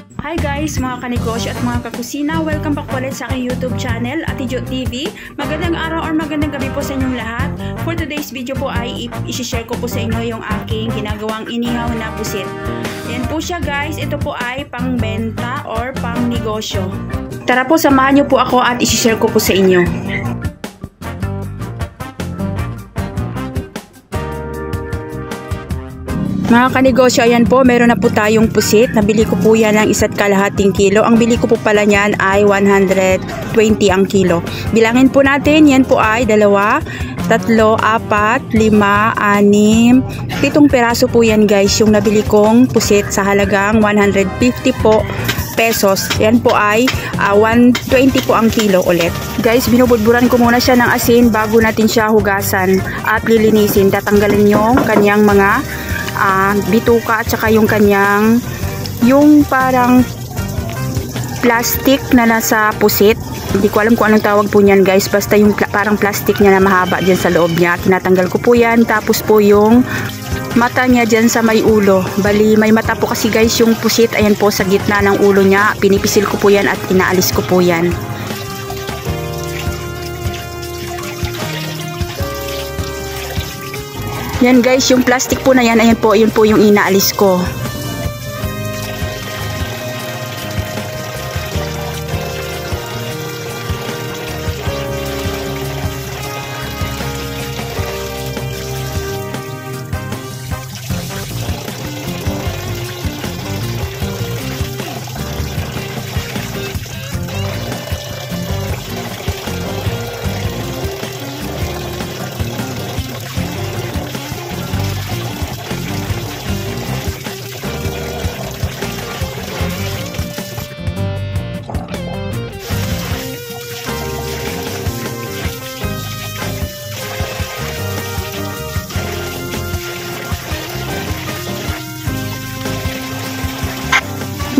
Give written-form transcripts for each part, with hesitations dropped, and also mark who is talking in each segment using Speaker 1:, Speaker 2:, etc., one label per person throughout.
Speaker 1: Hi guys, mga kanegosyo at mga kakusina. Welcome back ulit sa aking YouTube channel, Ate Jo TV. Magandang araw or magandang gabi po sa inyong lahat. For today's video po ay isi-share ko po sa inyo yung aking ginagawang inihaw na pusit. Yan po siya guys. Ito po ay pangbenta or pang negosyo. Tara po, samahan niyo po ako at isi-share ko po sa inyo. Mga kanegosyo, ayan po, meron na po tayong pusit. Nabili ko po yan ng 1.5 kilo. Ang bili ko po pala niyan ay 120 ang kilo. Bilangin po natin, yan po ay 2, 3, 4, 5, 6, 7 peraso po yan guys. Yung nabili kong pusit sa halagang 150 po pesos. Yan po ay 120 po ang kilo ulit. Guys, binubudburan ko muna siya ng asin bago natin siya hugasan at lilinisin. Tatanggalin yung kanyang mga bituka at saka yung kanyang parang plastic na nasa pusit. Hindi ko alam kung anong tawag po niyan guys, basta yung parang plastic niya na mahaba dyan sa loob niya. Tinatanggal ko po yan. Tapos po yung mata niya dyan sa may ulo. Bali may mata po kasi guys yung pusit. Ayan po sa gitna ng ulo niya. Pinipisil ko po yan at inaalis ko po yan. Yan guys, yung plastic po na yan, ayan po, yun po yung inaalis ko.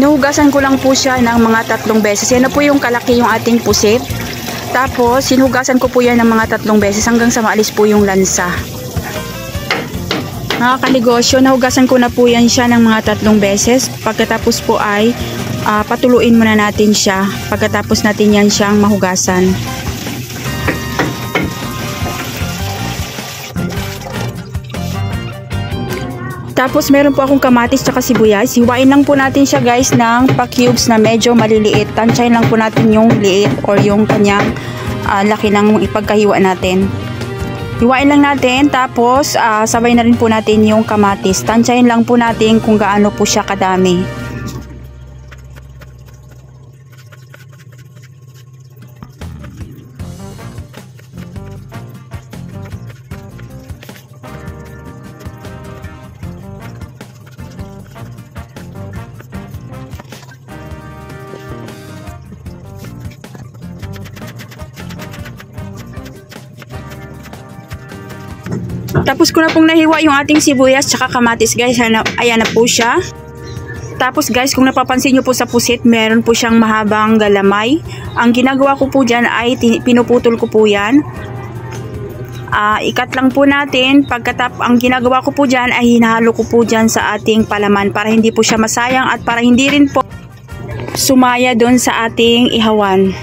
Speaker 1: Sinuhugasan ko lang po siya ng mga 3 beses. Yan na po yung kalaki yung ating pusit. Tapos, sinuhugasan ko po yan ng mga 3 beses hanggang sa maalis po yung lansa. Mga kanegosyo, nahugasan ko na po yan siya ng mga 3 beses. Pagkatapos po ay patuluin muna natin siya. Pagkatapos natin yan siyang mahugasan. Tapos meron po akong kamatis tsaka sibuyas. Hiwain lang po natin siya guys ng pa-cubes na medyo maliliit. Tansyahin lang po natin yung liit or yung kanyang laki ng ipagkahiwa natin. Hiwain lang natin, tapos sabay na rin po natin yung kamatis. Tansyahin lang po natin kung gaano po siya kadami. Tapos ko na pong nahiwa yung ating sibuyas tsaka kamatis guys. Ayan na po siya. Tapos guys, kung napapansin nyo po sa pusit, meron po siyang mahabang galamay. Ang ginagawa ko po dyan ay pinuputol ko po yan. Ikat lang po natin. Ang ginagawa ko po dyan ay hinahalo ko po dyan sa ating palaman para hindi po siya masayang at para hindi rin po sumaya doon sa ating ihawan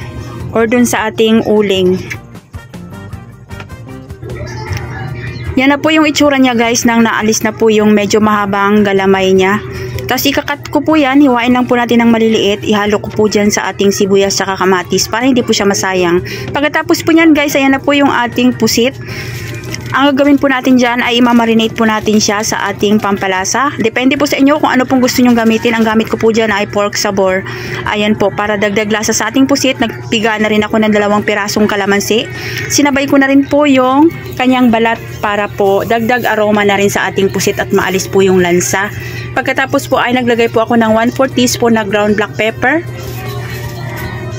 Speaker 1: or doon sa ating uling. Yan na po yung itsura niya guys, nang naalis na po yung medyo mahabang galamay niya. Tapos ikakat ko po yan, hiwain lang po natin ng maliliit, ihalo ko po dyan sa ating sibuyas at kamatis para hindi po siya masayang. Pagkatapos po nyan guys, ayan na po yung ating pusit. Ang gagawin po natin dyan ay imamarinate po natin siya sa ating pampalasa. Depende po sa inyo kung ano pong gusto nyong gamitin. Ang gamit ko po dyan ay pork sabor. Ayan po, para dagdag lasa sa ating pusit, nagpiga na rin ako ng 2 pirasong kalamansi. Sinabay ko na rin po yung kanyang balat para po dagdag aroma na rin sa ating pusit at maalis po yung lansa. Pagkatapos po ay naglagay po ako ng 1/4 teaspoon na ground black pepper.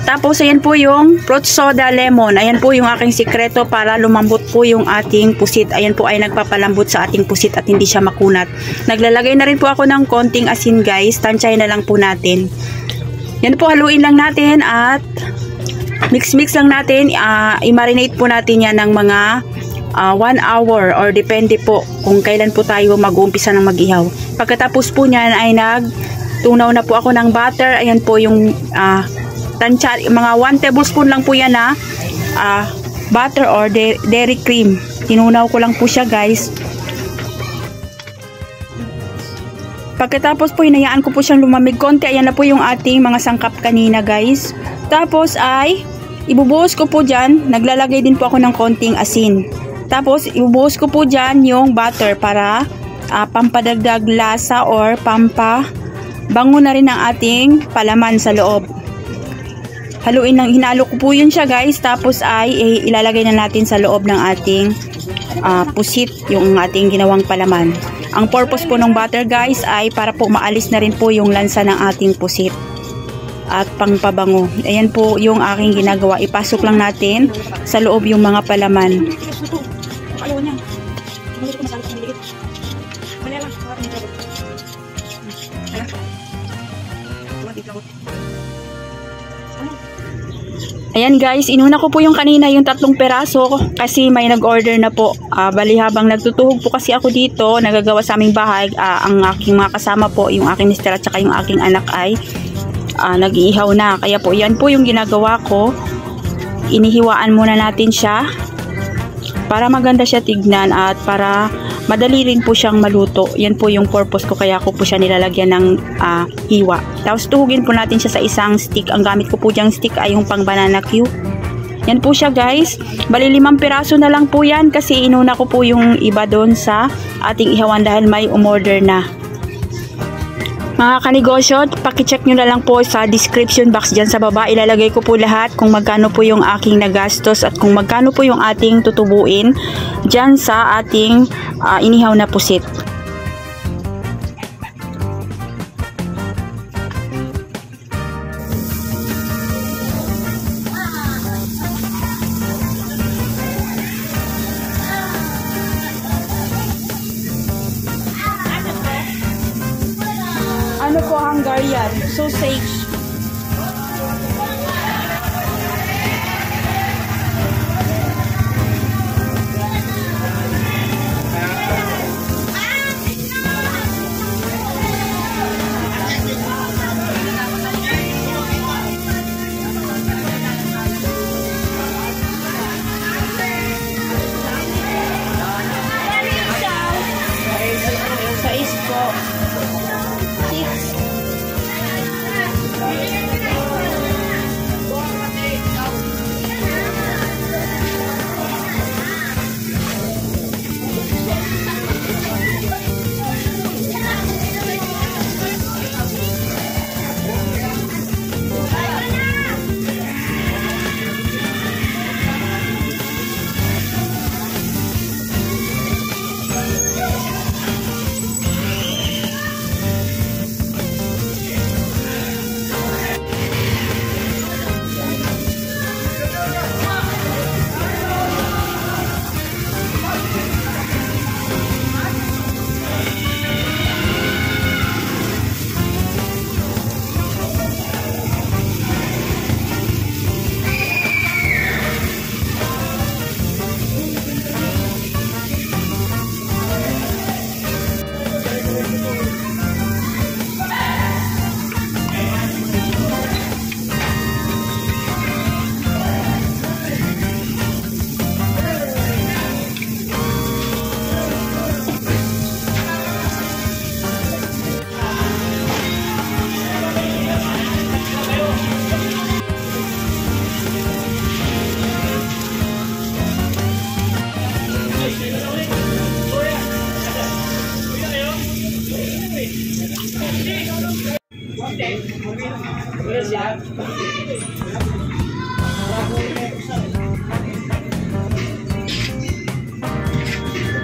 Speaker 1: Tapos ayan po yung fruit soda lemon. Ayan po yung aking sikreto para lumambot po yung ating pusit. Ayan po ay nagpapalambot sa ating pusit at hindi siya makunat. Naglalagay na rin po ako ng konting asin guys. Tansyahin na lang po natin. Yan po, haluin lang natin at mix lang natin. I-marinate po natin yan ng mga 1 hour or depende po kung kailan po tayo mag-uumpisa ng mag-ihaw. Pagkatapos po niyan ay Nagtunaw na po ako ng butter. Ayan po yung tansya, mga 1 tablespoon lang po yan na butter or dairy cream. Tinunaw ko lang po siya guys. Pagkatapos po hinayaan ko po siyang lumamig konti. Ayan na po yung ating mga sangkap kanina guys. Tapos ay ibubuhos ko po dyan. Naglalagay din po ako ng konting asin. Tapos ibubuhos ko po dyan yung butter para pampadagdag lasa or pampabango na rin ang ating palaman sa loob. Haluin lang, hinalo ko po yun siya guys. Tapos ay ilalagay na natin sa loob ng ating pusit yung ating ginawang palaman. Ang purpose po ng butter guys ay para po maalis na rin po yung lansa ng ating pusit at pangpabango. Ayan po yung aking ginagawa. Ipasok lang natin sa loob yung mga palaman. Ayan guys, inuna ko po yung kanina yung 3 peraso kasi may nag-order na po. Bali habang nagtutuhog po kasi ako dito, nagagawa sa aming bahay, ang aking mga kasama po, yung aking mister at saka yung aking anak ay nag-iihaw na. Kaya po yan po yung ginagawa ko. Inihiwaan muna natin siya para maganda siya tignan at para madali rin po siyang maluto. Yan po yung purpose ko kaya ko po siya nilalagyan ng hiwa. Tapos tuhugin po natin siya sa isang stick. Ang gamit ko po diyang stick ay yung pang banana cue. Yan po siya guys. Bali 5 piraso na lang po yan kasi inuna ko po yung iba doon sa ating ihawan dahil may umorder na. Mga kanegosyo, pakicheck nyo na lang po sa description box dyan sa baba. Ilalagay ko po lahat kung magkano po yung aking nagastos at kung magkano po yung ating tutubuin dyan sa ating inihaw na pusit. Ano po Hungarian? Sausage. Sais po.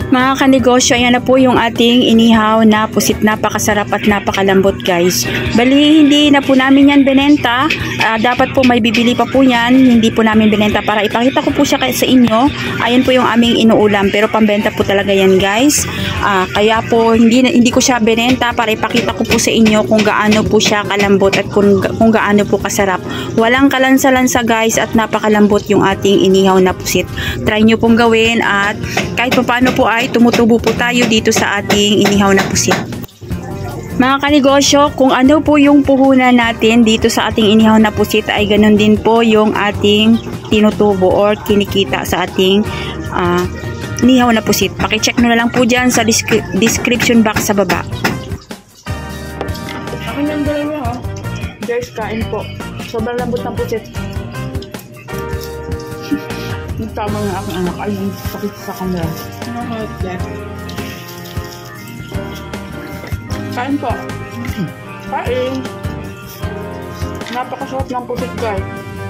Speaker 1: Mga kanegosyo, ayan na po yung ating inihaw na pusit. Napakasarap at napakalambot guys. Bali, hindi na po namin yan binenta. Dapat po may bibili pa po yan. Hindi po namin binenta para ipakita ko po siya sa inyo. Ayan po yung aming inuulam. Pero pambenta po talaga yan guys. Kaya po hindi ko siya binenta para ipakita ko po sa inyo kung gaano po siya kalambot at kung gaano po kasarap. Walang kalansa-lansa guys at napakalambot yung ating inihaw na pusit. Try nyo pong gawin at kahit pa paano po ay tumutubo po tayo dito sa ating inihaw na pusit. Mga kanegosyo, kung ano po yung puhunan natin dito sa ating inihaw na pusit ay ganun din po yung ating tinutubo or kinikita sa ating inihaw na pusit. Pakicheck nyo na lang po dyan sa description box sa baba. Akin yung dalawa ha. Guys, kain po. Sobrang lambot ng pusit. Yung tama ng aking anak ay yung sakit sa camera. Ano ko yan? Kain po. Kain. Napakasarap ng pusit guys.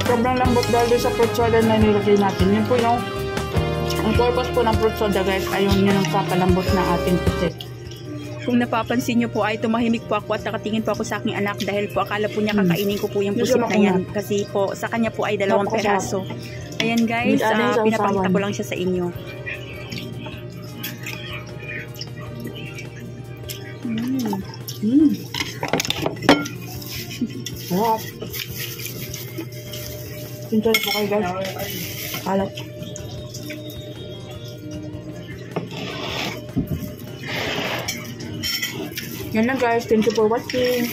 Speaker 1: Sobrang lambot dahil sa fruit soda na nilagay natin. Yun po yung ang purpose po ng fruit soda guys ay yun yung papalambot ng ating pusit. Kung napapansin nyo po ay tumahimik po ako at nakatingin po ako sa aking anak dahil po akala po niya kakainin ko po yung pusit na yan. Kasi po sa kanya po ay 2 peraso. Ayan guys, pinapakita ko lang siya sa inyo. Sarap. Enjoy po kayo guys. Kalat. Yan na guys. Thank you for watching.